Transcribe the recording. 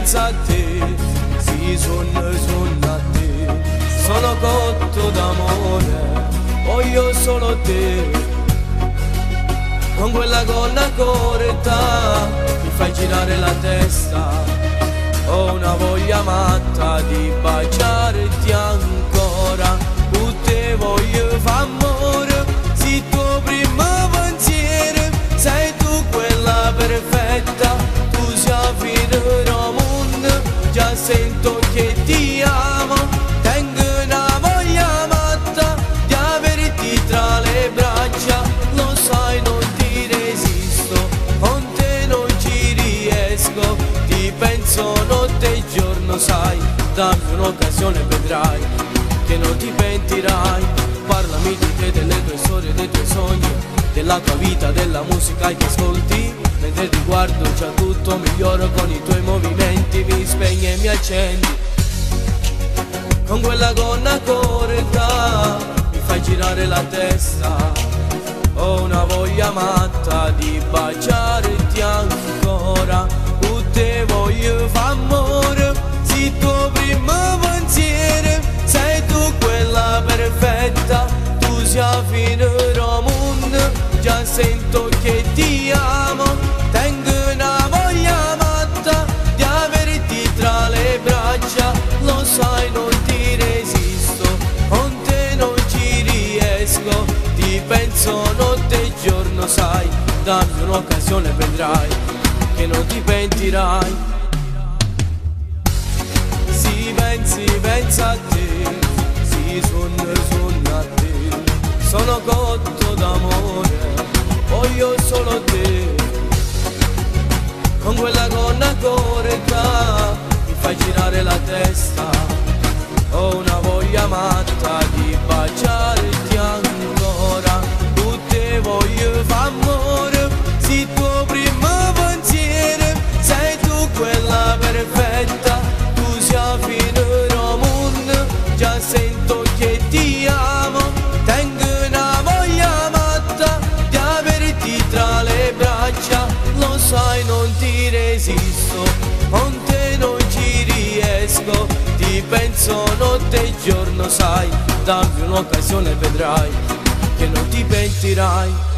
pensa a te, sì, sono a te. Sono cotto d'amore, voglio solo te. Con quella gonna corta mi fai girare la testa. Ho una voglia matta di baciarti ancora. Te voglio fa amore, si tuo primo pensiero. Sei tu quella perfetta, tu sei fino al mondo. Già sento che ti amo, tengo una voglia matta di averti tra le braccia. Lo sai, non ti resisto, con te non ci riesco. Ti penso notte e giorno, sai, dammi un'occasione, vedrai che non ti pentirai. Parlami di te, delle tue storie, dei tuoi sogni, della tua vita, della musica che ascolti. Mentre ti guardo già tutto migliora, con i tuoi movimenti mi spegni e mi accendi. Con quella gonna corta mi fai girare la testa. Ho una voglia matta di baciarti ancora. Te voglio fa amore, si tuo primo pensiero. Sei tu quella perfetta, tu sei fino al mondo. Già sento che ti amo, tengo una voglia matta di averti tra le braccia. Lo sai, non ti resisto, con te non ci riesco. Ti penso notte e giorno, sai, dammi un'occasione, vedrai che non ti pentirai. Si pensa a te, si sono a te. Sono cotto d'amore, voglio solo te. Con quella gonna corta mi fai girare la testa. Ho una voglia matta di baciarti ancora. Te voglio fa amore, si tuo primo pensiero. Sei tu quella perfetta, tu sei fino al mondo. Già sento che ti amo, tengo una voglia matta di averti tra le braccia. Lo sai, non ti resisto, con te non ci riesco. Ti penso notte e giorno, sai, dammi un'occasione, vedrai che non ti pentirai.